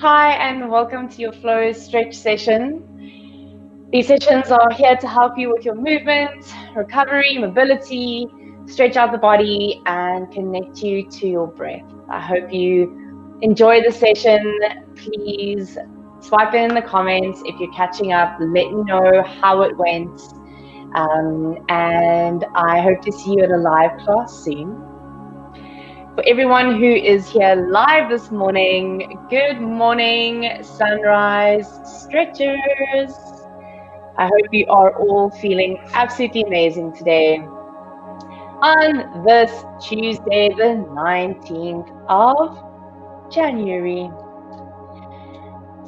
Hi, and welcome to your flow stretch session. These sessions are here to help you with your movement, recovery, mobility, stretch out the body, and connect you to your breath. I hope you enjoy the session. Please swipe in the comments if you're catching up. Let me know how it went. And I hope to see you at a live class soon. For everyone who is here live this morning, good morning, sunrise stretchers. I hope you are all feeling absolutely amazing today on this Tuesday, the 19th of January.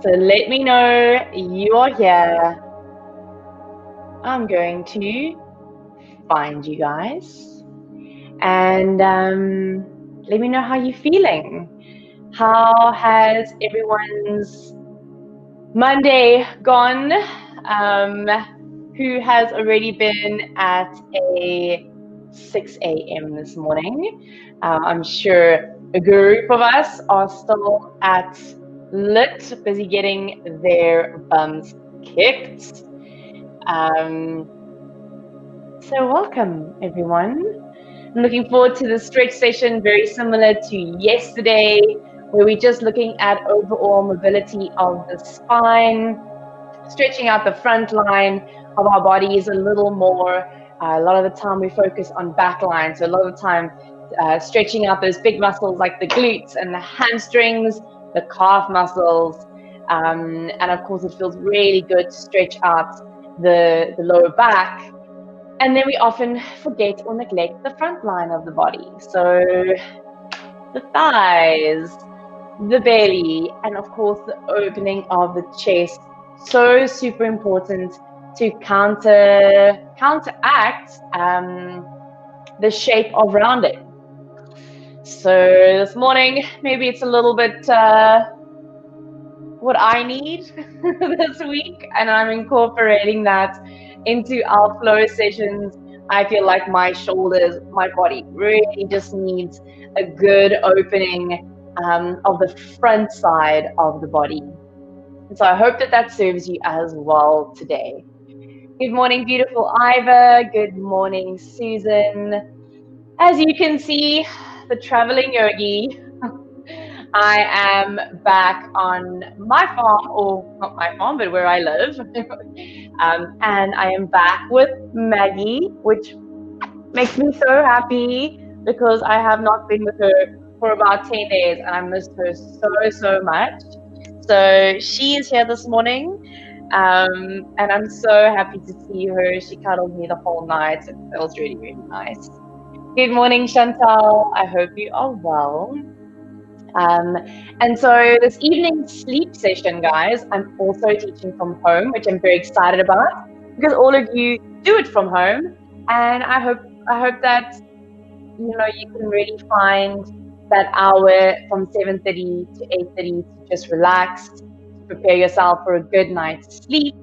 So let me know you are here. I'm going to find you guys and let me know how you're feeling. How has everyone's Monday gone? Who has already been at a 6 a.m. this morning? I'm sure a group of us are still at LIIT, busy getting their bums kicked. So welcome, everyone. I'm looking forward to the stretch session, very similar to yesterday, where we're just looking at overall mobility of the spine, stretching out the front line of our bodies a little more. A lot of the time we focus on back line, so a lot of the time stretching out those big muscles like the glutes and the hamstrings, the calf muscles, and of course it feels really good to stretch out the lower back. And then we often forget or neglect the front line of the body. So the thighs, the belly, and of course the opening of the chest. So super important to counteract the shape of rounding. So this morning, maybe it's a little bit what I need this week, and I'm incorporating that into our flow sessions. I feel like my shoulders, my body really just needs a good opening of the front side of the body. And so I hope that serves you as well today. Good morning, beautiful Iva. Good morning, Susan. As you can see, the traveling yogi. I am back on my farm, or not my farm, but where I live. And I am back with Maggie, which makes me so happy because I have not been with her for about 10 days and I missed her so much. So she is here this morning, and I'm so happy to see her. She cuddled me the whole night. It feels really, really nice. Good morning, Chantal. I hope you are well. And so this evening sleep session, guys, I'm also teaching from home, which I'm very excited about because all of you do it from home. And I hope that you can really find that hour from 7:30 to 8:30 to just relax, prepare yourself for a good night's sleep.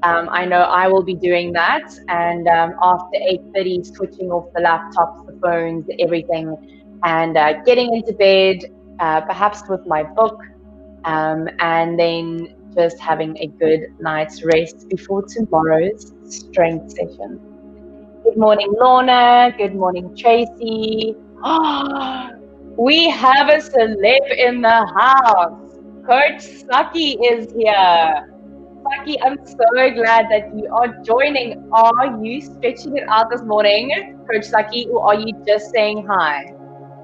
I know I will be doing that, and after 8:30, switching off the laptops, the phones, everything, and getting into bed, perhaps with my book, and then just having a good night's rest before tomorrow's strength session. Good morning, Lorna. Good morning, Tracy. We have a celeb in the house. Coach Saki is here. Saki, I'm so glad that you are joining. Are you stretching it out this morning, Coach Saki, or are you just saying hi?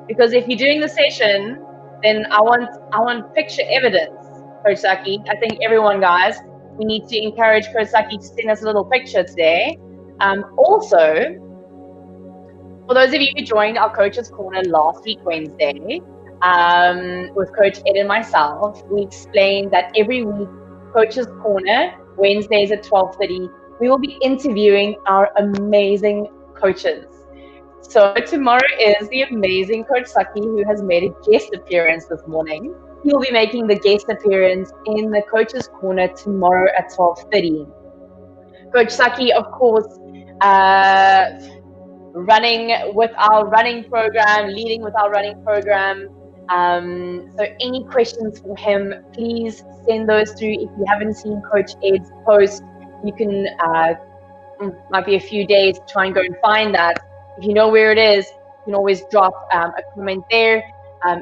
Because if you're doing the session, then I want picture evidence, Coach Saki. I think everyone, guys, we need to encourage Coach Saki to send us a little picture today. Also, for those of you who joined our Coach's Corner last week, Wednesday, with Coach Ed and myself, we explained that every week, Coach's Corner, Wednesdays at 12:30, we will be interviewing our amazing coaches. So tomorrow is the amazing Coach Saki, who has made a guest appearance this morning. He will be making the guest appearance in the Coach's Corner tomorrow at 12:30. Coach Saki, of course, running with our running program, leading with our running program, So any questions for him, please send those through. If you haven't seen Coach Ed's post, you can, might be a few days to try and go and find that. If you know where it is, you can always drop a comment there.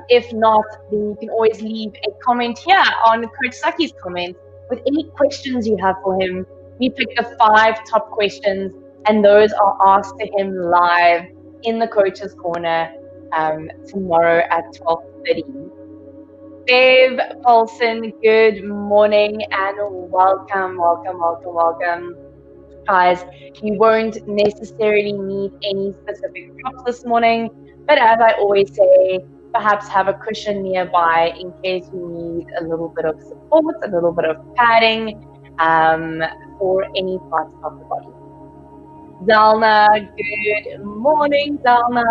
If not, then you can always leave a comment here on Coach Saki's comment with any questions you have for him. We picked the 5 top questions, and those are asked to him live in the Coach's Corner tomorrow at 12:30. Dave Paulson, good morning and welcome, welcome, welcome, welcome. Guys, you won't necessarily need any specific props this morning, but as I always say, perhaps have a cushion nearby in case you need a little bit of support, a little bit of padding for any parts of the body. Zalna, good morning, Zalna.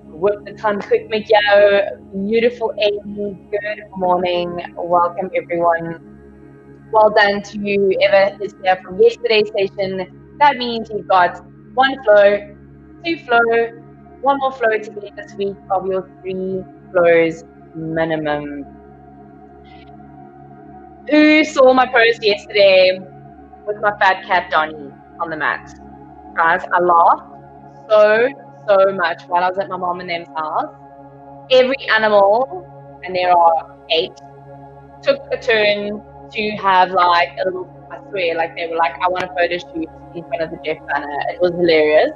With the time quick met jou, beautiful Amy, good morning, welcome everyone. Well done to whoever is there from yesterday's session. That means you've got 1 flow, 2 flow, 1 more flow to lead this week of your 3 flows minimum. Who saw my post yesterday with my fat cat Donnie on the mat? Guys, I laughed so much while I was at my mom and them's house. Every animal, and there are 8, took a turn to have like a little, I swear, like they were like, I want a photo shoot in front of the Jeff banner. It was hilarious.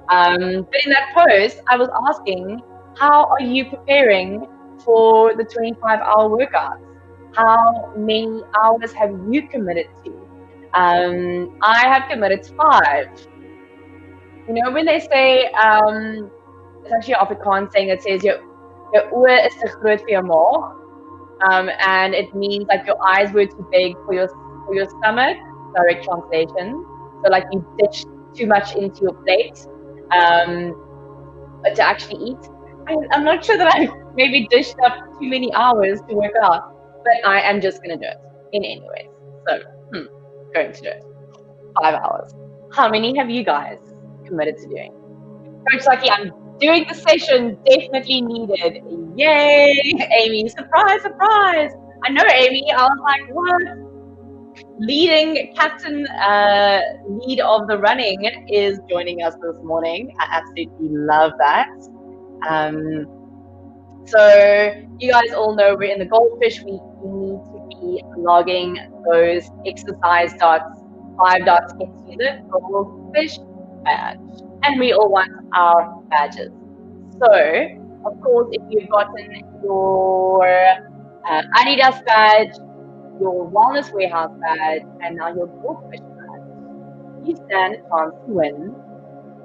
But in that post, I was asking, how are you preparing for the 25-hour workouts? How many hours have you committed to? I have committed to 5. You know, when they say, it's actually an Afrikaans saying that says, your oor is te groot vir jou maag. And it means like your eyes were too big for your stomach, direct translation. So like you ditched too much into your plate to actually eat. I'm not sure that I maybe dished up too many hours to work out, but I am just going to do it in any way. So, going to do it. 5 hours. How many have you guys committed to doing? Coach Saki, I'm doing the session, definitely needed. Yay, Amy, surprise, surprise. I know, Amy, I was like, what? Leading captain, lead of the running is joining us this morning. I absolutely love that. So you guys all know we're in the goldfish week. We need to be logging those exercise dots, 5 dots into the goldfish badge. And we all want our badges. So, of course, if you've gotten your Adidas badge, your Wellness Warehouse badge, and now your Goldfish badge, you stand a chance to win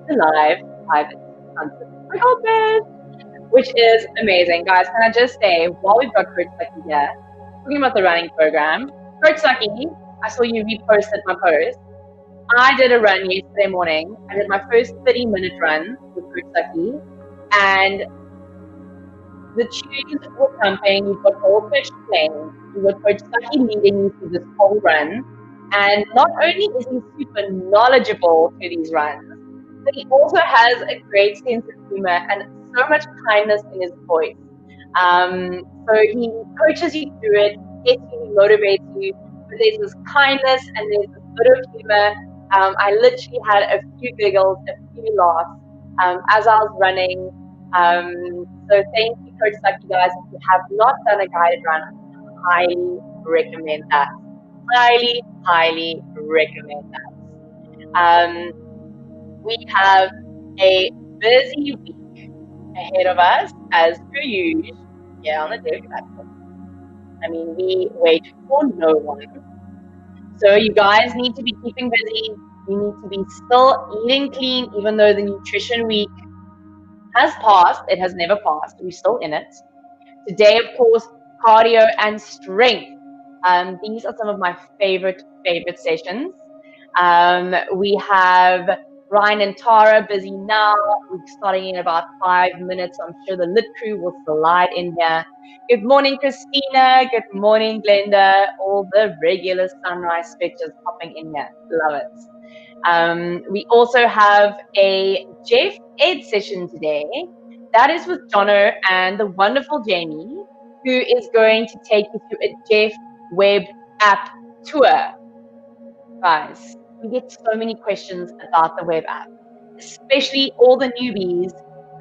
the live private concert workout badge, which is amazing. Guys, can I just say, while we've got Coach Saki here, talking about the running program, Coach Saki, I saw you reposted my post. I did a run yesterday morning. I did my first 30-minute run with Coach Saki, and the tunes were pumping. You've got Goldfish playing. You've got Coach Saki leading you through this whole run. And not only is he super knowledgeable through these runs, but he also has a great sense of humor and so much kindness in his voice. So he coaches you through it, gets you, motivates you, but there's this kindness and there's this bit of humor. I literally had a few giggles, a few laughs as I was running. So thank you, Coach Saki, guys. If you have not done a guided run, I highly recommend that. Highly, highly recommend that. We have a busy week ahead of us, as per usual, here on the Dev platform. I mean, we wait for no one. So you guys need to be keeping busy. You need to be still eating clean, even though the nutrition week has passed. It has never passed. We're still in it. Today, of course, cardio and strength. These are some of my favorite sessions. We have Ryan and Tara busy now. We're starting in about 5 minutes. I'm sure the LIIT crew will slide in here. Good morning, Christina. Good morning, Glenda. All the regular sunrise stretches popping in here. Love it. We also have a Jeff Ed session today. That is with Jono and the wonderful Jamie, who is going to take you through a Jeff Web app tour. Guys, we get so many questions about the web app, especially all the newbies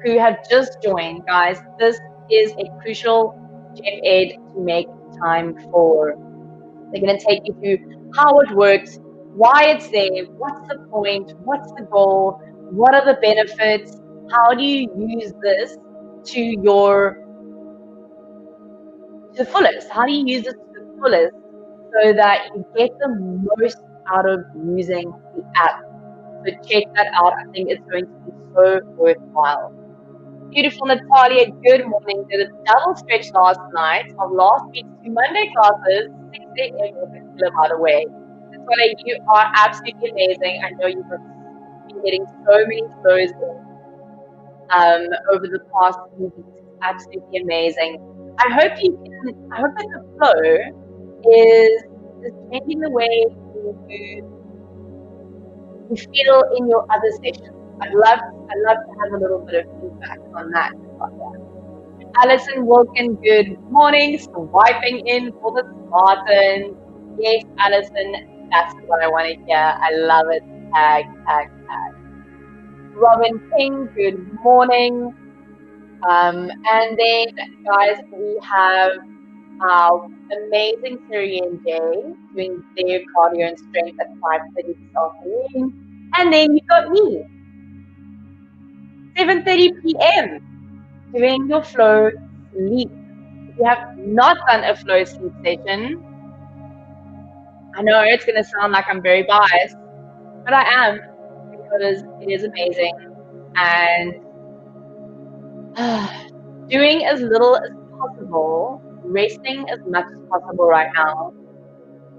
who have just joined. Guys, this is a crucial Jeff Ed to make time for. They're going to take you through how it works, why it's there, what's the point, what's the goal, what are the benefits, how do you use this to the fullest? How do you use it to the fullest so that you get the most out of using the app? So check that out. I think it's going to be so worthwhile. Beautiful Natalia, good morning. Did a double stretch last night of last week's 2 Monday classes, 6 a.m. by the way. Natalia, you are absolutely amazing. I know you've been getting so many flows over the past few weeks. Absolutely amazing. I hope that the flow is changing the way you feel in your other sessions. I'd love to have a little bit of feedback on that. Alison Wilkin, good morning. Swiping in for the Spartans. Yes, Alison, that's what I want to hear. I love it. Tag. Robin King, good morning. And then, guys, we have our amazing Siri and Jay doing their cardio and strength at 5:30 this afternoon. And then you got me, 7:30 p.m. doing your flow sleep. If you have not done a flow sleep session, I know it's going to sound like I'm very biased, but I am, because it is amazing. And doing as little as possible, resting as much as possible right now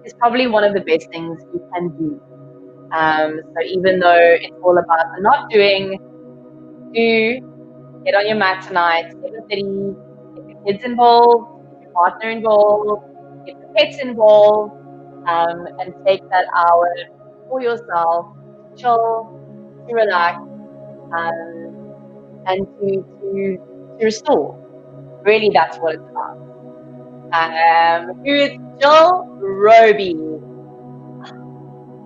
is probably one of the best things you can do. So even though it's all about the not doing, get on your mat tonight, 7:30, get your kids involved, get your partner involved, get the pets involved, and take that hour for yourself to chill, to relax, and to restore. Really, that's what it's about. Who is Jill Roby?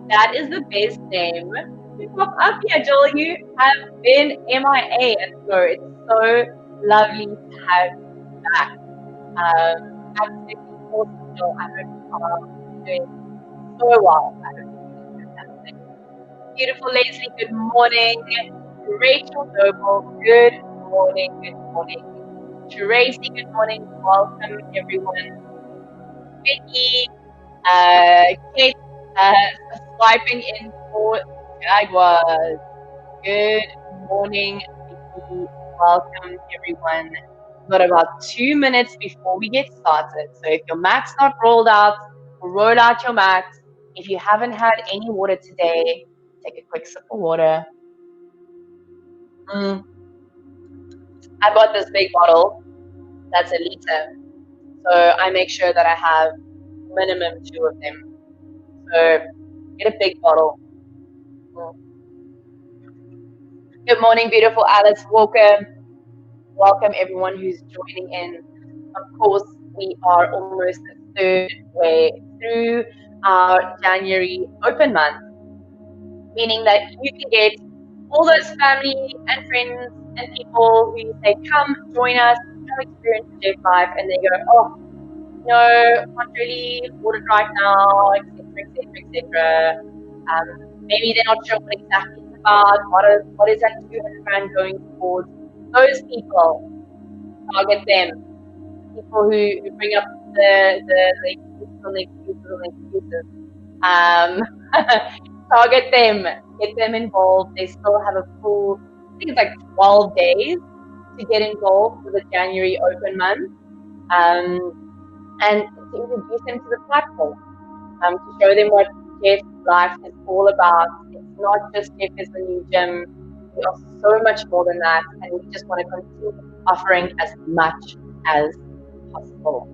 That is the best name. You pop up here, Jill. You have been MIA at Flow. It's so lovely to have you back. Absolutely awesome, Jill. I hope you are doing so well. I hope you're doing fantastic. Beautiful Leslie, good morning. Rachel Noble, good morning. Tracy, good morning. Welcome, everyone. Vicky, Kate, swiping in for Jaguars. Good morning, Vicky. Welcome, everyone. We've got about 2 minutes before we get started. So if your mat's not rolled out, roll out your mat. If you haven't had any water today, take a quick sip of water. I bought this big bottle that's a liter. So I make sure that I have minimum 2 of them. So get a big bottle. Good morning, beautiful Alice Walker. Welcome everyone who's joining in. Of course, we are almost the third way through our January open month, meaning that you can get all those family and friends and people who say, come join us, come experience the Jeff life, and they go, oh, no, not really ordered right now, etc. Maybe they're not sure what exactly it's about. What is that 200 grand going towards? Those people, target them. People who bring up the excuses. Target them. Get them involved. They still have a full, I think it's like 12 days to get involved for the January open month. And to introduce them to the platform, to show them what Jeff's life is all about. It's not just Jeff is the new gym. We are so much more than that, and we just want to continue offering as much as possible.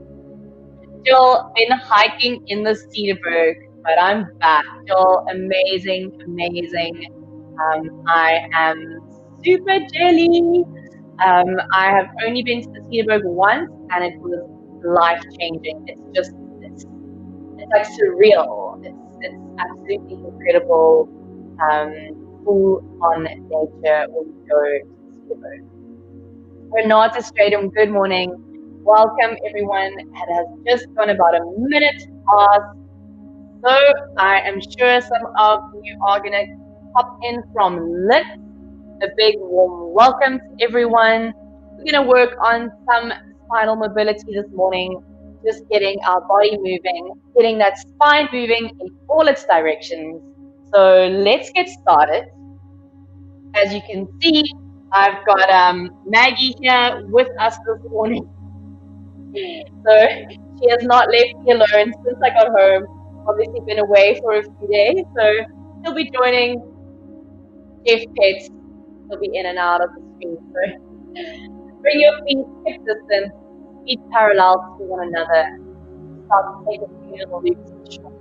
Jill, been hiking in the Cedarburg, but I'm back. Jill, amazing. I am super jelly. I have only been to the Cedarburg once, and it was life-changing. It's like surreal. It's absolutely incredible. Full on nature when you go to Cedarburg. Renata Stratum, good morning. Welcome everyone. It has just gone about a minute past. So I am sure some of you are going to pop in from LIIT. A big warm welcome to everyone. We're going to work on some spinal mobility this morning, just getting our body moving, getting that spine moving in all its directions. So let's get started. As you can see, I've got Maggie here with us this morning. So she has not left me alone since I got home. Obviously been away for a few days, so she'll be joining Jeff Pets. He'll be in and out of the screen. So bring your feet hip distance, feet parallel to one another. Start to take a few little loops in the shoulders.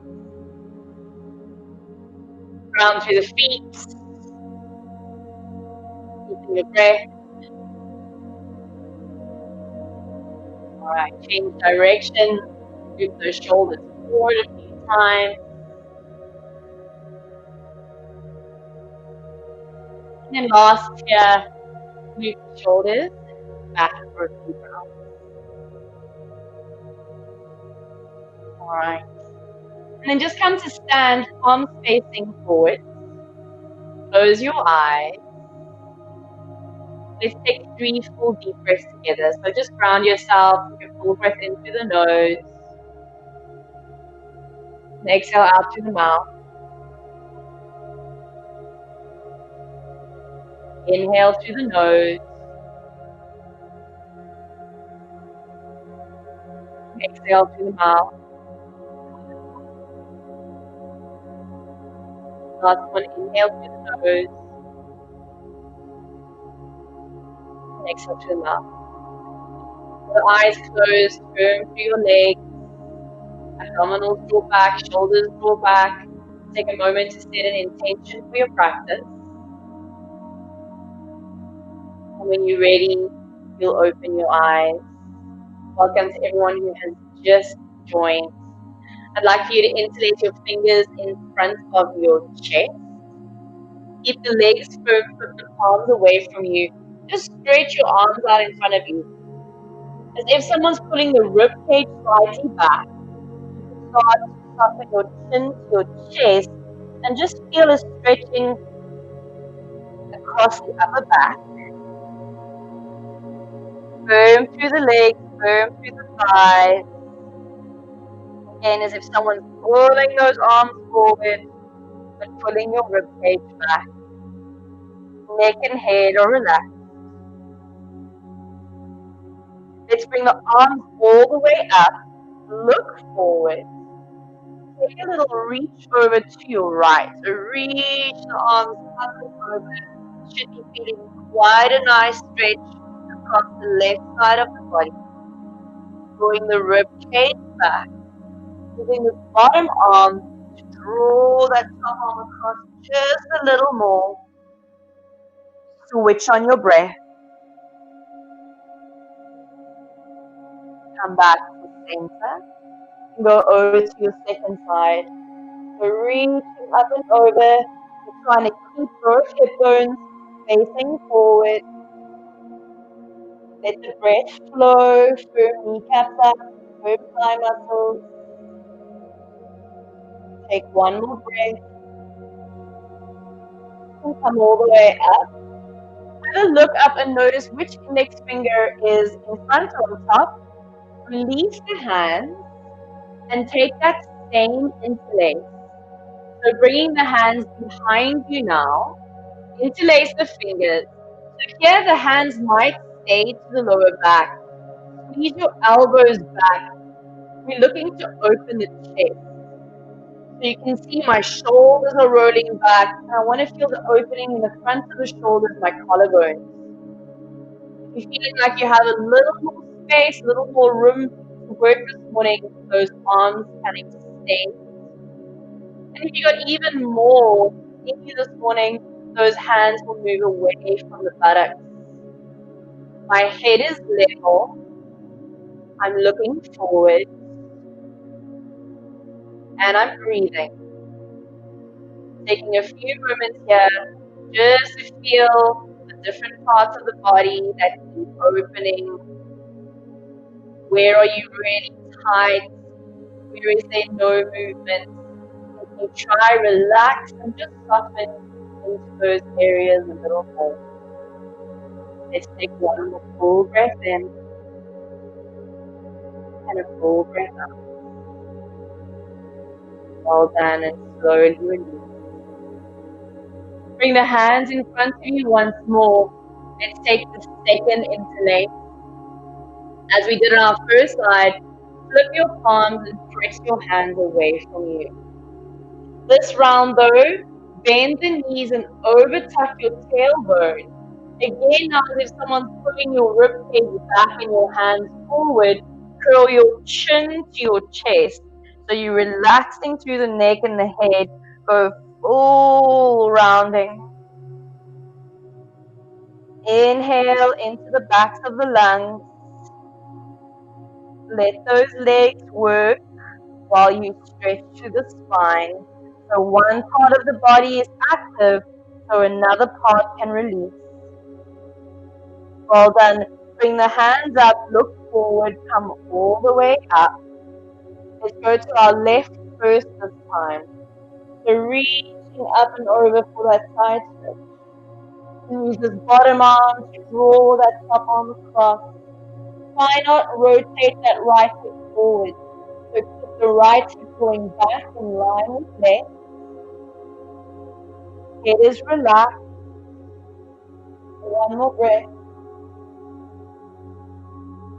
Ground through the feet. Keeping your breath. Alright, change direction. Move those shoulders forward a few times. And then last here, move the shoulders back for a few rounds. Alright. And then just come to stand, palms facing forward. Close your eyes. Let's take 3 full deep breaths together. So just ground yourself, take a full breath in through the nose. And exhale out through the mouth. Inhale through the nose. Exhale through the mouth. Last one, inhale through the nose. And exhale through the mouth. The eyes closed, firm through your legs. Abdominals draw back, shoulders draw back. Take a moment to set an intention for your practice. And when you're ready, you'll open your eyes. Welcome to everyone who has just joined. I'd like for you to interlace your fingers in front of your chest. Keep the legs firm, put the palms away from you. Just stretch your arms out in front of you. As if someone's pulling the rib cage slightly back. Start to soften your chin to your chest and just feel a stretching across the upper back. Firm through the legs, firm through the thighs. Again, as if someone's pulling those arms forward, but pulling your rib cage back. Neck and head are relaxed. Let's bring the arms all the way up. Look forward. Take a little reach over to your right. So reach the arms up and over. You should be feeling quite a nice stretch across the left side of the body. Drawing the rib cage back. Using the bottom arm to draw that top arm across just a little more. Switch on your breath. Come back to center. Go over to your second side. So reaching up and over. You're trying to keep those hip bones facing forward. Let the breath flow. Firm kneecaps up. Firm thigh muscles. Take one more breath. And come all the way up. Have a look up and notice which index finger is in front or on top. Release the hands and take that same interlace. So bringing the hands behind you now, interlace the fingers. So here the hands might stay to the lower back. Squeeze your elbows back. We're looking to open the chest. So you can see my shoulders are rolling back. And I want to feel the opening in the front of the shoulders, my collarbones. If you're feeling like you have a little more space, a little more room to work this morning, those arms can extend. And if you got even more in you this morning, those hands will move away from the buttocks. My head is level. I'm looking forward. And I'm breathing. Taking a few moments here just to feel the different parts of the body that keep opening. Where are you really tight? Where is there no movement? And you try, relax, and just soften into those areas a little more. Let's take one more full breath in and a full breath out. Well done, and slowly release. Bring the hands in front of you once more. Let's take the second interlace. As we did on our first slide, flip your palms and press your hands away from you. This round though, bend the knees and over tuck your tailbone. Again, now as if someone's pulling your ribcage back and your hands forward, curl your chin to your chest. So you're relaxing through the neck and the head, go full rounding. Inhale into the backs of the lungs. Let those legs work while you stretch through the spine. So one part of the body is active, so another part can release. Well done. Bring the hands up, look forward, come all the way up. Let's go to our left first this time. So reaching up and over for that side stretch. Use this bottom arm to draw that top arm across. Try not rotate that right hip forward. So keep the right hip going back in line with left. Head is relaxed. One more breath.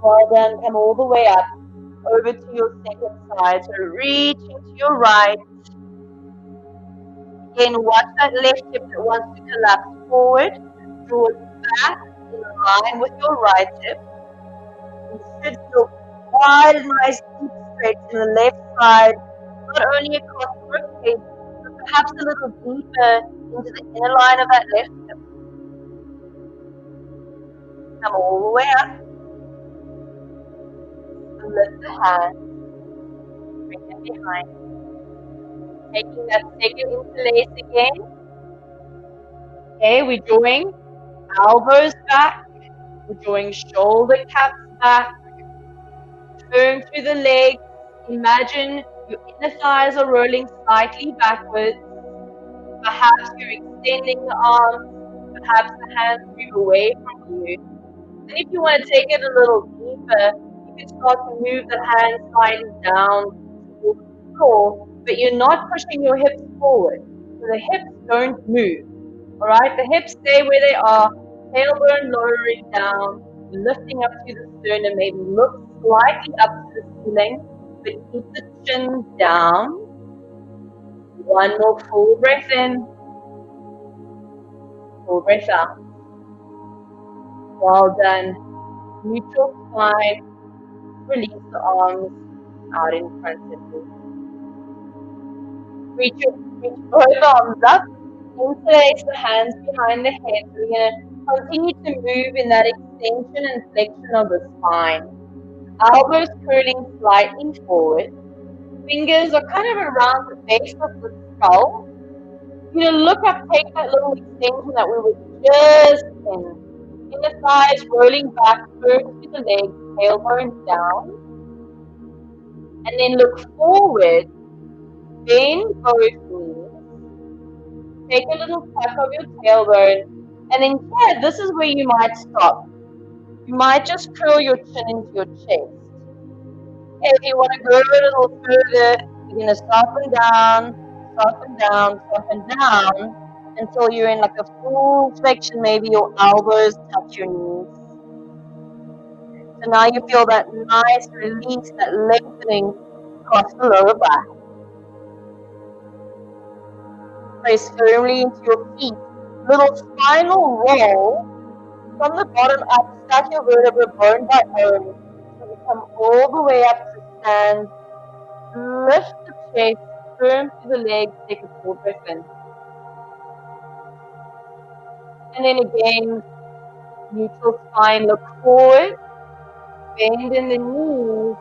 Well done. Come all the way up. Over to your second side. So reach into your right. Again, watch that left hip that wants to collapse forward. Draw it back in line with your right hip. You should feel quite a nice deep stretch in the left side, not only across the ribcage, but perhaps a little deeper into the inner line of that left hip. Come all the way up. Lift the hand. Bring it behind. Taking that second interlace again. Okay, we're drawing elbows back. We're drawing shoulder caps back. Turn through the legs. Imagine your inner thighs are rolling slightly backwards. Perhaps you're extending the arms. Perhaps the hands move away from you. And if you want to take it a little deeper, you can start to move the hands slightly down towards the floor, but you're not pushing your hips forward. So the hips don't move. Alright, the hips stay where they are, tailbone lowering down, lifting up to the sternum, maybe look slightly up to the ceiling, but keep the chin down. One more full breath in, full breath out. Well done. Neutral spine. Release the arms out in front of you. Reach both arms up. Interlace the hands behind the head. We're going to continue to move in that extension and flexion of the spine. Elbows curling slightly forward. Fingers are kind of around the base of the skull. You're going to look up, take that little extension that we were just in. Inner thighs rolling back, turn to the legs, tailbone down. And then look forward, bend both knees. Take a little tuck of your tailbone. And then here, this is where you might stop. You might just curl your chin into your chest. If you want to go a little further, you're going to soften down, soften down, soften down, until you're in like a full flexion. Maybe your elbows touch your knees. So now you feel that nice release, that lengthening across the lower back. Press firmly into your feet. Little spinal roll from the bottom up, stack your vertebra bone by bone. So we come all the way up to stand. Lift the chest, firm to the legs, take a full breath in. And then again, Neutral spine, look forward, bend in the knees,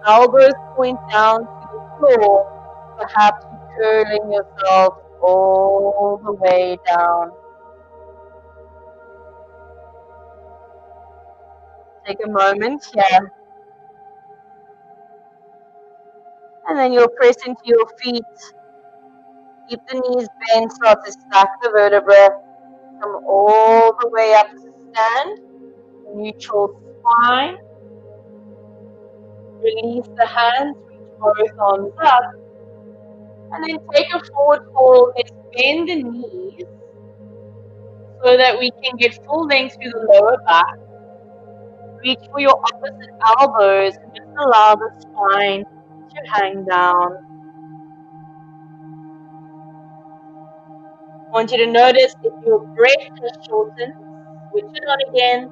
elbows point down to the floor, perhaps you're curling yourself all the way down. Take a moment here. And then you'll press into your feet. Keep the knees bent, start to stack the vertebrae. Come all the way up to stand. Neutral spine. Release the hands, reach both arms up. And then take a forward fold. Let's bend the knees so that we can get full length through the lower back. Reach for your opposite elbows and just allow the spine to hang down. I want you to notice if your breath has shortened, switch it on again.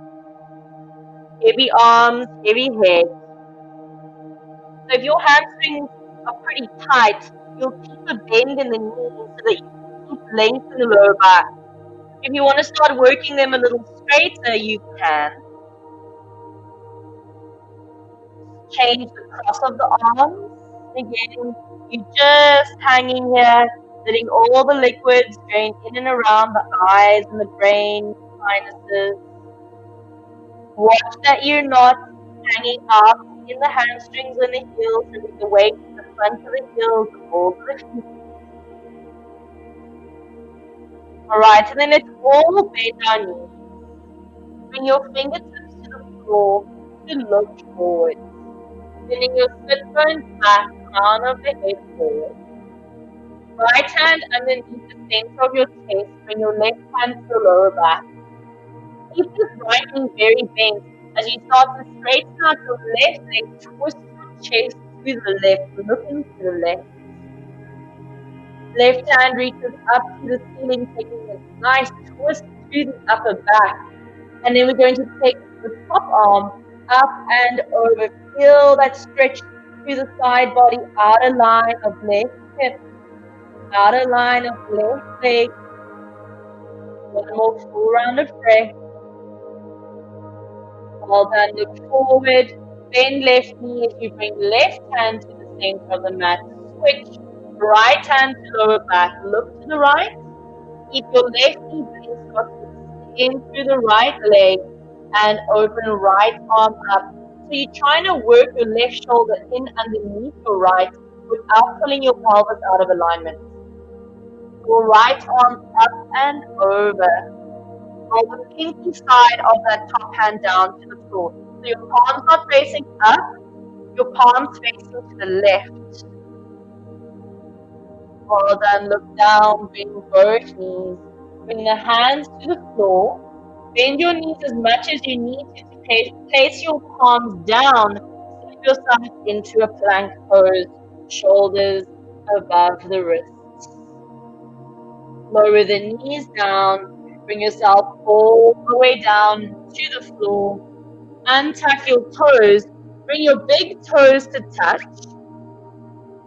Heavy arms, heavy head. So if your hamstrings are pretty tight, you'll keep a bend in the knees so that you keep length in the lower back. If you want to start working them a little straighter, you can. Change the cross of the arms. Again, you're just hanging here, letting all the liquids drain in and around the eyes and the brain, sinuses. Watch that you're not hanging up in the hamstrings and the heels, and with the weight to the front of the heels, all to the feet. Alright, and then let's all bend our knees. Bring your fingertips to the floor to look forward. Bending your sit bones back, crown of the head forward. Right hand underneath the center of your chest, bring your left hand to the lower back. Keep this right knee very bent. As you start to straighten out your left leg, twist your chest to the left, looking to the left. Left hand reaches up to the ceiling, taking a nice twist to the upper back. And then we're going to take the top arm up and over. Feel that stretch through the side body, outer line of left hip, outer line of left leg. One more full round of breath. Well done. Look forward. Bend left knee as you bring left hand to the center of the mat. Switch. Right hand to lower back. Look to the right. Keep your left knee bent. Start to extend through the right leg and open right arm up. So you're trying to work your left shoulder in underneath your right without pulling your pelvis out of alignment. Your right arm up and over. Roll the pinky side of that top hand down to the floor. So your palms are facing up, your palms facing to the left. Well done. Look down, bring both knees. Bring the hands to the floor. Bend your knees as much as you need to place your palms down. Step yourself into a plank pose, shoulders above the wrists. Lower the knees down. Bring yourself all the way down to the floor. Untuck your toes. Bring your big toes to touch.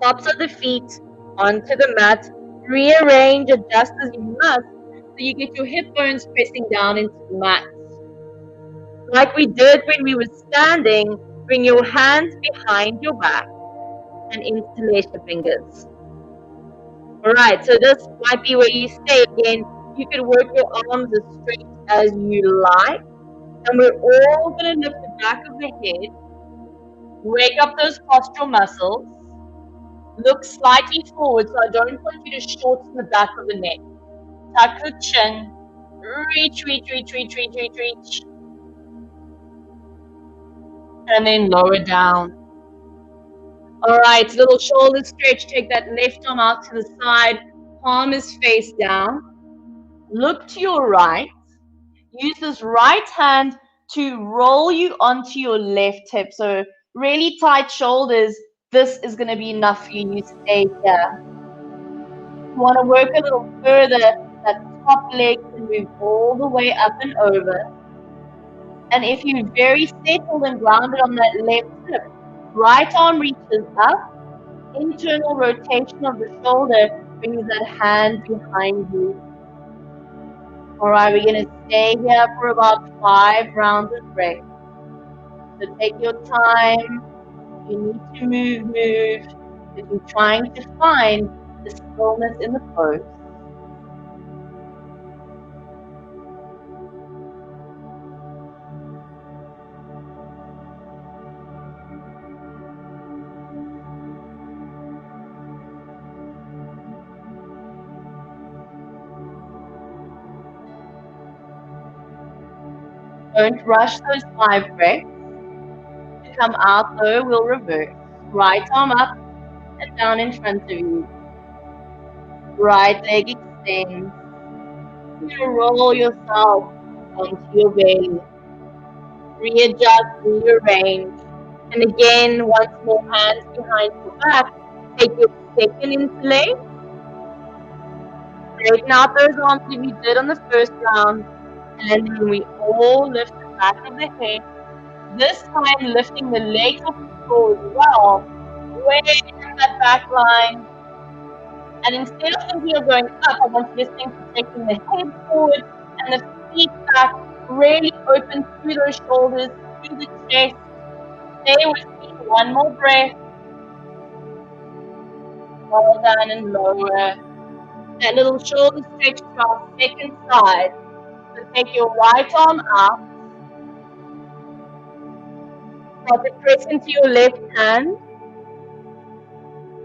Tops of the feet onto the mat. Rearrange, adjust as you must, so you get your hip bones pressing down into the mat. Like we did when we were standing, bring your hands behind your back and interlace your fingers. Alright, so this might be where you stay again. You can work your arms as straight as you like. And we're all going to lift the back of the head. Wake up those postural muscles. Look slightly forward, so I don't want you to shorten the back of the neck. Tuck the chin. Reach, reach, reach, reach, reach, reach, reach. And then lower down. Alright, little shoulder stretch. Take that left arm out to the side. Palm is face down. Look to your right. Use this right hand to roll you onto your left hip. So really tight shoulders. This is going to be enough for you. You stay here. You want to work a little further. That top leg can move all the way up and over. And if you're very settled and grounded on that left hip, right arm reaches up. Internal rotation of the shoulder brings that hand behind you. Alright, we're going to stay here for about 5 rounds of breath. So take your time. You need to move. If you're trying to find the stillness in the pose. Don't rush those 5 breaths. To come out though, we'll reverse. Right arm up and down in front of you. Right leg extends. You're going to roll yourself onto your belly. Readjust, rearrange. And again, once more, hands behind your back. Take your second interlace. Straighten out those arms that we did on the first round. And then we all lift the back of the head. This time lifting the legs off the floor as well. Way up that back line. And instead of thinking of going up, I want you to think of taking the head forward and the feet back, really open through those shoulders, through the chest. Stay with me, one more breath. Roll down and lower. That little shoulder stretch to our second side. So take your right arm up. Start to press into your left hand.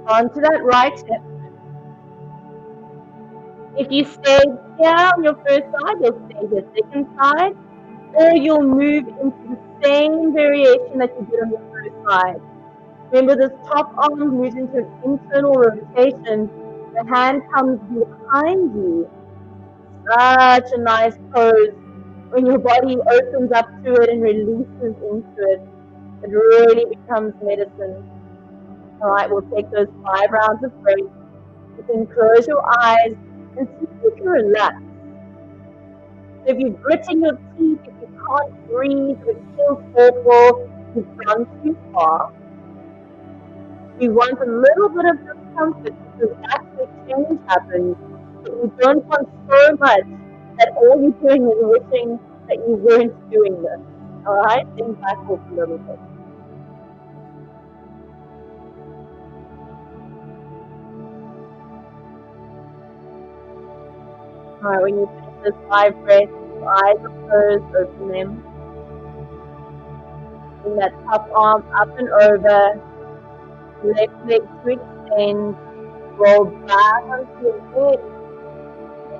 Onto that right hip. If you stay here on your first side, you'll stay the second side. Or you'll move into the same variation that you did on your first side. Remember, this top arm moves into an internal rotation. The hand comes behind you. Such a nice pose. When your body opens up to it and releases into it, it really becomes medicine. All right, we'll take those 5 rounds of breath. You can close your eyes and see if you can relax. So if you're gritting your teeth, if you can't breathe, if it feels awful, you've gone too far. We want a little bit of discomfort because that's where change happens. But we don't want so much that all you're doing is wishing that you weren't doing this. Alright? Then back off a little bit. Alright, when you finish this 5 breaths, your eyes are closed, open them. Bring that top arm up and over. Left leg to extend. Roll back onto your head.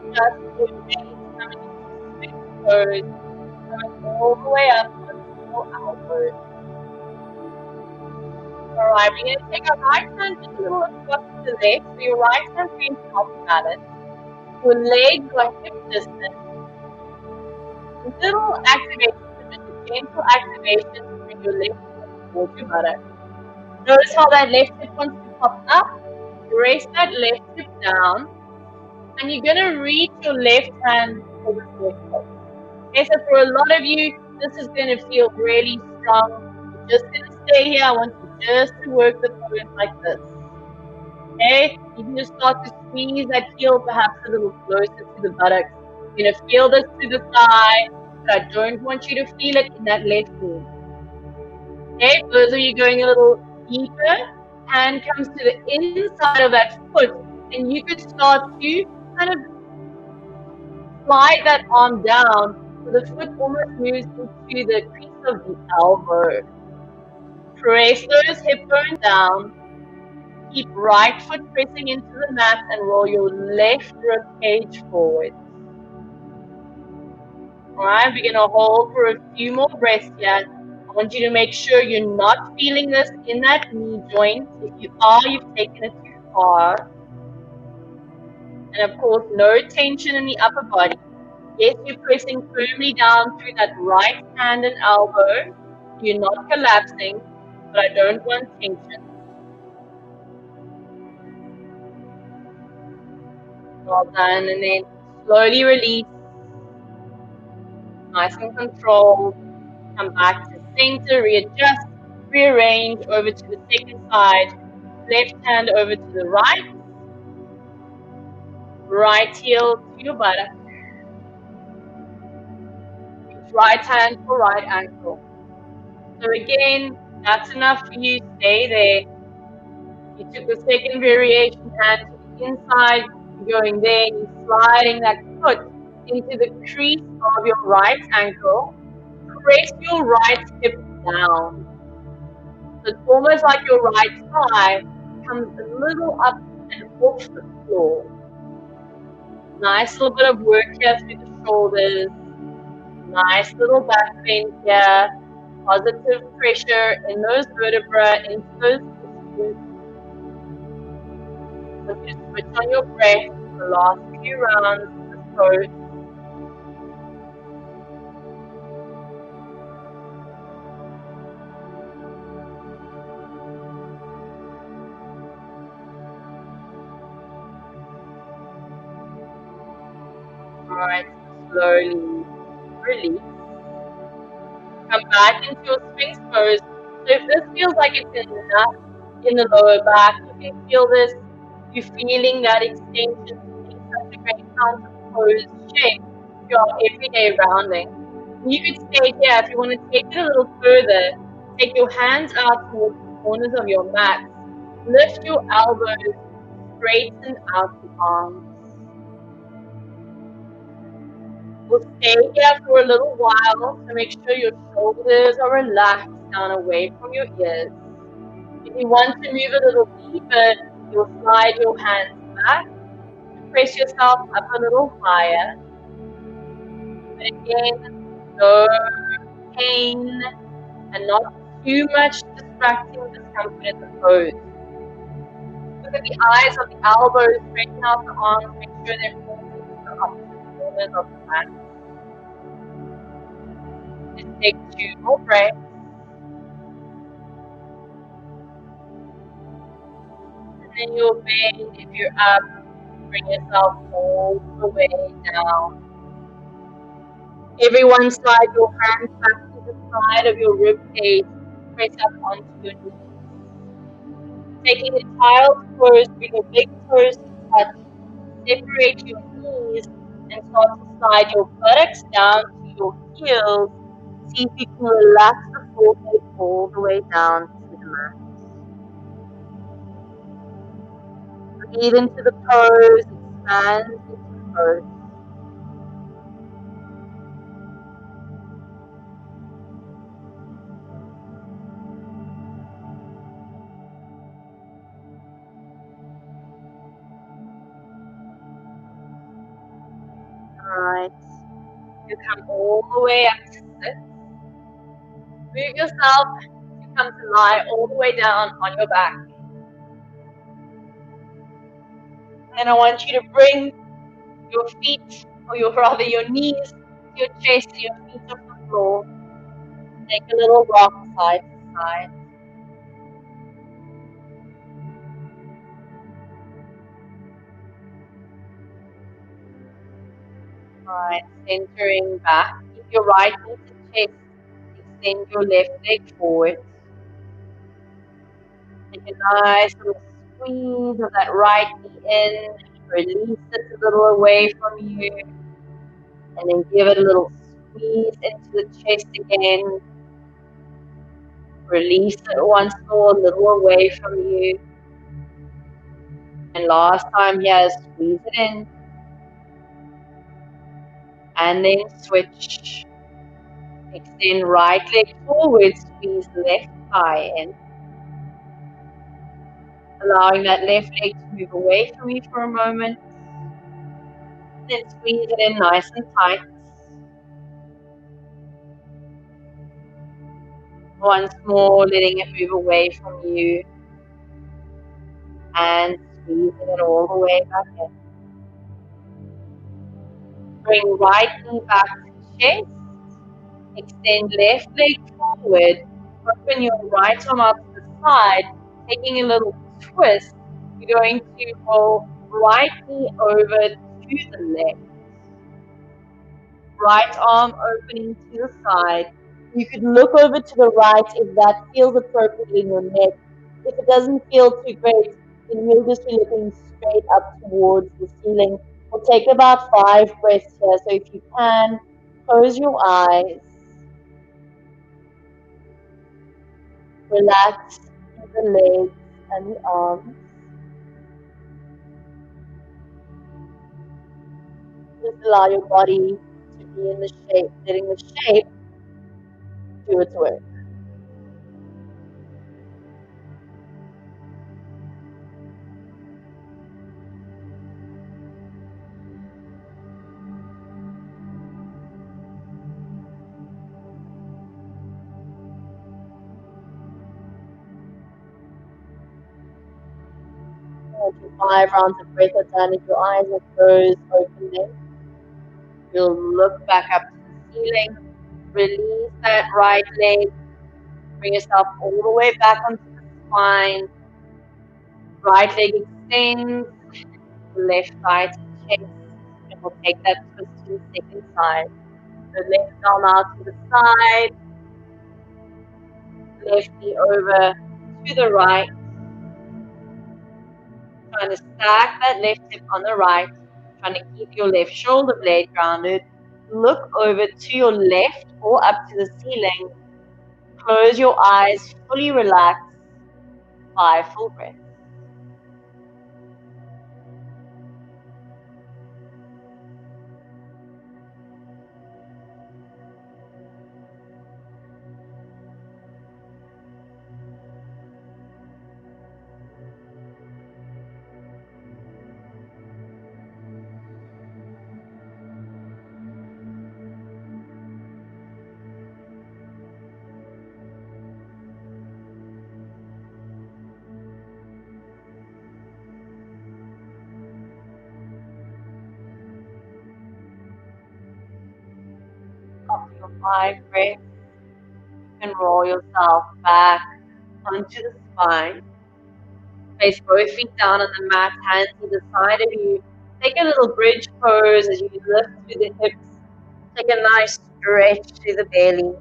Adjust your gaze coming into sweet pose. Coming all the way up onto your elbows. Alright, we're going to take our right hand just a little across to the left. So your right hand is top balance. Your legs are hip distance. Little activation, just a gentle activation to bring your left foot towards your buttock. Notice how that left hip wants to pop up. Rest that left hip down. And you're going to reach your left hand for the left foot. Okay, so for a lot of you, this is going to feel really strong. You're just going to stay here. I want you just to work the pose like this. Okay, you can just start to squeeze that heel perhaps a little closer to the buttocks. You're going to feel this to the thigh, but I don't want you to feel it in that left knee. Okay, those of you going a little deeper, hand comes to the inside of that foot, and you can start to kind of slide that arm down so the foot almost moves into the crease of the elbow. Press those hip bones down. Keep right foot pressing into the mat and roll your left rib cage forward. Alright, we're going to hold for a few more breaths here. I want you to make sure you're not feeling this in that knee joint. If you are, you've taken it too far. And of course, no tension in the upper body. Yes, you're pressing firmly down through that right hand and elbow. You're not collapsing, but I don't want tension. Well done, and then slowly release. Nice and controlled. Come back to center, readjust, rearrange over to the second side. Left hand over to the right. Right heel to your buttock. right hand for right ankle. So again, that's enough for you. Stay there. You took the second variation, hand to the inside. You're going there, you're sliding that foot into the crease of your right ankle. Press your right hip down. So it's almost like your right thigh comes a little up and off the floor. Nice little bit of work here through the shoulders. Nice little back bend here. Positive pressure in those vertebrae, into those tissues. So just switch on your breath for the last few rounds of the pose. Alright, slowly release. Come back into your Sphinx pose. So if this feels like it's enough in the lower back, you can feel this. You're feeling that extension, being such a great counter pose shape to your everyday rounding. And you could stay here if you want to take it a little further. Take your hands out towards the corners of your mat. Lift your elbows, straighten out the arms. We'll stay here for a little while, so make sure your shoulders are relaxed down away from your ears. If you want to move a little deeper, you'll slide your hands back, press yourself up a little higher. But again, no pain and not too much distracting discomfort in the pose. Look at the eyes of the elbows, straighten out the arms, make sure they're pointing to the opposite corners of the mat. Just take 2 more breaths. And then you'll bend. If you're up, bring yourself all the way down. Everyone slide your hands back to the side of your rib cage. Press up onto your knees. Taking the child's pose, bring your big toes to touch. Separate your knees and start to slide your buttocks down to your heels. See if you can relax the forehead all the way down to the mat. Breathe into the pose, expand into the pose. Alright. You come all the way up to sit. Move yourself to come to lie all the way down on your back. And I want you to bring your feet, or rather your knees, to your chest and your feet off the floor. Take a little rock side to side. Alright, centering back. Keep your right knee to chest. Extend your left leg forward. Take a nice little squeeze of that right knee in. Release it a little away from you. And then give it a little squeeze into the chest again. Release it once more, a little away from you. And last time here, squeeze it in. And then switch. Extend right leg forward, squeeze left thigh in. Allowing that left leg to move away from you for a moment. Then squeeze it in nice and tight. Once more, letting it move away from you. And squeezing it all the way back in. Bring right knee back to chest. Extend left leg forward. Open your right arm out to the side. Taking a little twist. You're going to roll right knee over to the left. Right arm opening to the side. You could look over to the right if that feels appropriate in your neck. If it doesn't feel too great, then you'll just be looking straight up towards the ceiling. We'll take about 5 breaths here. So if you can, Close your eyes. Relax the legs and the arms. Just allow your body to be in the shape, letting the shape do its work. After 5 rounds of breath are done, if your eyes are closed, open them. You'll look back up to the ceiling, release that right leg, bring yourself all the way back onto the spine. Right leg extends, left side to chest, and we'll take that twist to the second side. So left arm out to the side, left knee over to the right. Trying to stack that left hip on the right, trying to keep your left shoulder blade grounded. Look over to your left or up to the ceiling. Close your eyes, fully relax. 5 full breaths. After your 5 breaths, you can roll yourself back onto the spine. Place both feet down on the mat, hands to the side of you. Take a little bridge pose as you lift through the hips. Take a nice stretch through the belly.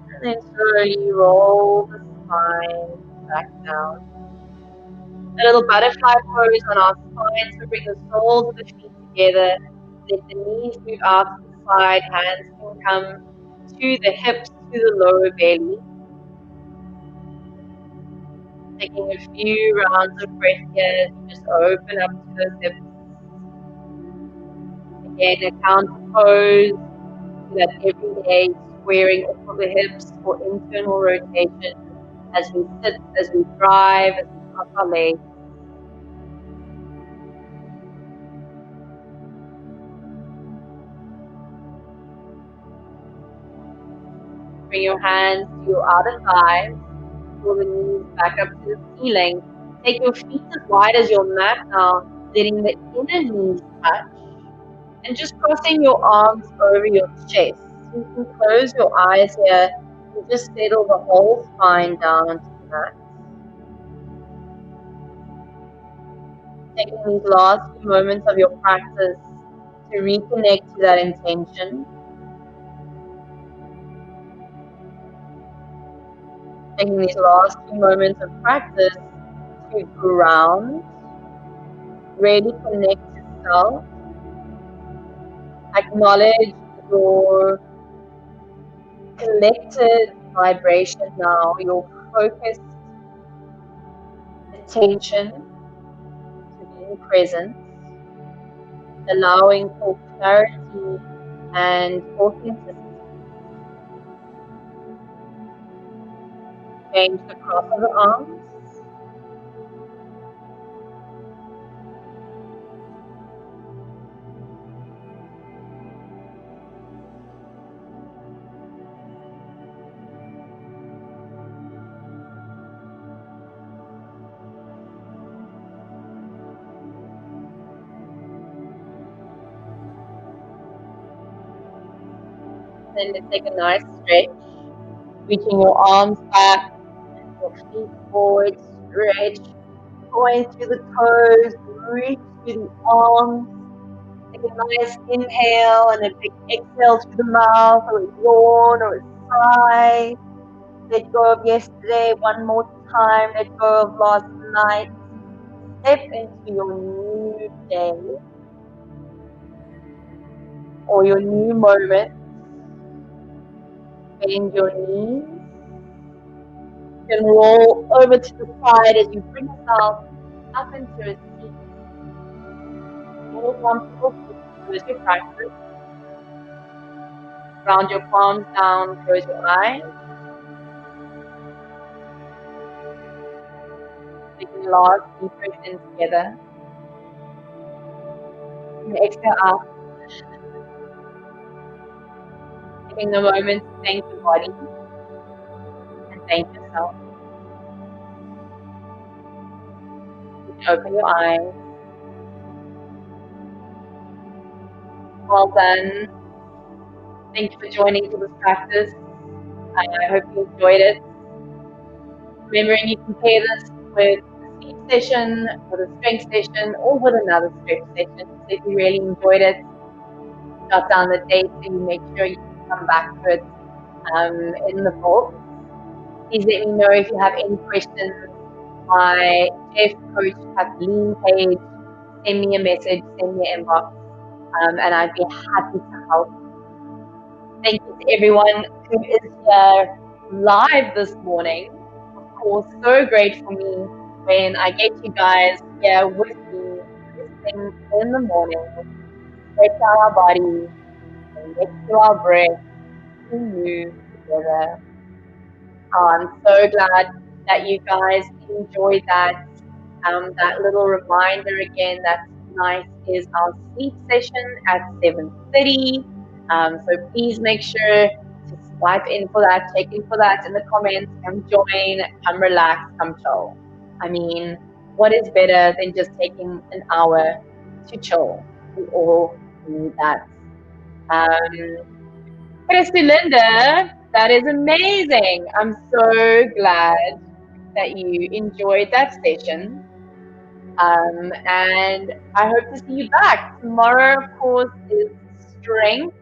And then slowly roll the spine back down. A little butterfly pose on our spine, so bring the soles of the feet together. Let the knees move out to the side, hands can come to the hips, to the lower belly. Taking a few rounds of breath here, just open up to those hips. Again, a counter pose, so that every day squaring off of the hips for internal rotation as we sit, as we drive, as we cross our legs. Bring your hands to your outer thighs, pull the knees back up to the ceiling. Take your feet as wide as your mat now, letting the inner knees touch. And just crossing your arms over your chest. You can close your eyes here and just settle the whole spine down onto the mat. Taking these last few moments of your practice to reconnect to that intention. Taking these last few moments of practice to ground, really connect to self, acknowledge your collected vibration now, your focused attention to being present, allowing for clarity and authenticity. Change the cross of the arms. Then let's take a nice stretch, reaching your arms back, your feet forward, stretch, going through the toes, reach through the arms. Take a nice inhale and a big exhale through the mouth, or a yawn, or a sigh. Let go of yesterday one more time. Let go of last night. Step into your new day. or your new moment. Bend your knees. You can roll over to the side as you bring yourself up into a seat. More comfortable, close your practice. Ground your palms down, close your eyes. Taking last deep breath in together. And exhale out. Taking a moment to thank your body and thank yourself. You can open your eyes. Well done. Thank you for joining for this practice. I hope you enjoyed it. Remembering you can pair this with a sleep session, with a strength session, or with another stretch session. So if you really enjoyed it, jot down the date so you make sure you can come back to it in the book. Please let me know if you have any questions. My Jeff Coach Kathleen page, send me a message, send me an inbox, and I'd be happy to help. Thank you to everyone who is here live this morning. Of course, so great for me when I get you guys here with me listening in the morning. Stretch out our body and next to our breath to move together. I'm so glad that you guys enjoyed that. That little reminder again that tonight is our sleep session at 7:30. So please make sure to swipe in for that, check in for that in the comments, come join, come relax, come chill. I mean, what is better than just taking an hour to chill? We all need that. Christy Linda, that is amazing. I'm so glad that you enjoyed that session. And I hope to see you back. Tomorrow, of course, is strength.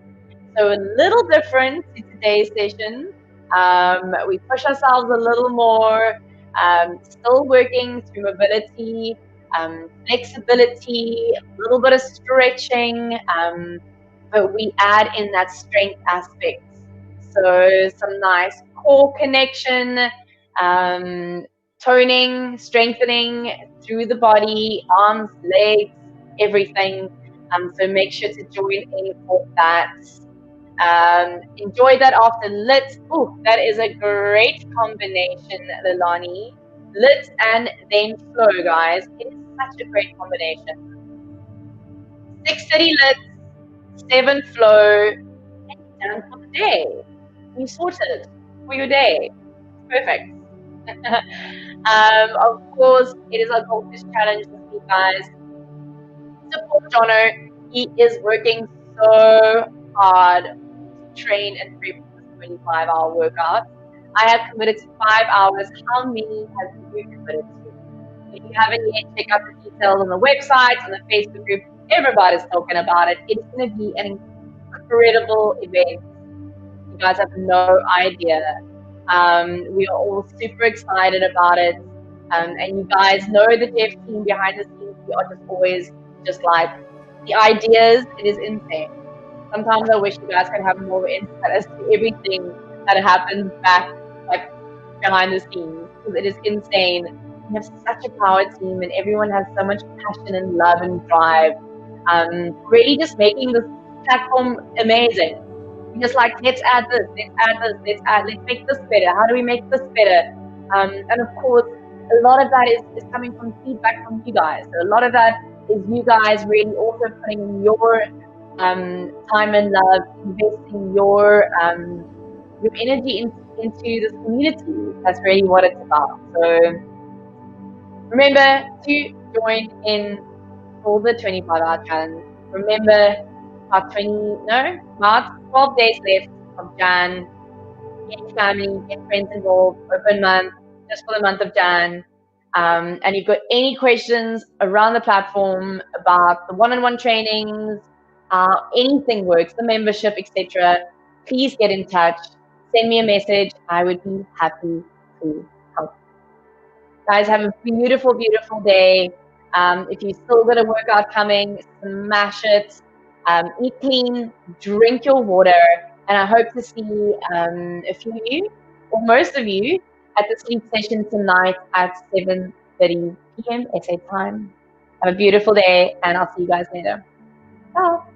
So a little different to today's session. We push ourselves a little more, still working through mobility, flexibility, a little bit of stretching, but we add in that strength aspect. So some nice core connection, toning, strengthening through the body, arms, legs, everything. So make sure to join in for that. Enjoy that after LIIT. Oh, that is a great combination, Lilani. LIIT and then flow, guys. It is such a great combination. 6:30 LIIT, 7 flow, and you're done for the day. You sorted for your day. Perfect. Of course, it is our goldfish challenge this week, guys. Support Jono. He is working so hard to train and prep for this 25-hour workout. I have committed to 5 hours. How many have you committed to? If you haven't yet, check out the details on the website, on the Facebook group. Everybody's talking about it. It's going to be an incredible event. You guys have no idea. We are all super excited about it. And you guys know the dev team behind the scenes. We are just always just like the ideas. It is insane. Sometimes I wish you guys could have more insight as to everything that happens back, like behind the scenes, because it is insane. We have such a power team, and everyone has so much passion and love and drive. Really, just making this platform amazing. Just like, let's add this, let's make this better. How do we make this better? And of course, a lot of that is coming from feedback from you guys. So a lot of that is you guys really also putting in your time and love, investing your energy into this community. That's really what it's about. So remember to join in for the 25-hour challenge. Remember, March, 12 days left of Jan. Get family, get friends involved, open month, just for the month of Jan. And if you've got any questions around the platform about the one-on-one trainings, anything works, the membership, etc., please get in touch. Send me a message. I would be happy to help. Guys, have a beautiful, beautiful day. If you still got a workout coming, smash it. Eat clean, drink your water, and I hope to see a few of you, or most of you, at the sleep session tonight at 7:30 p.m. SA time. Have a beautiful day, and I'll see you guys later. Ciao.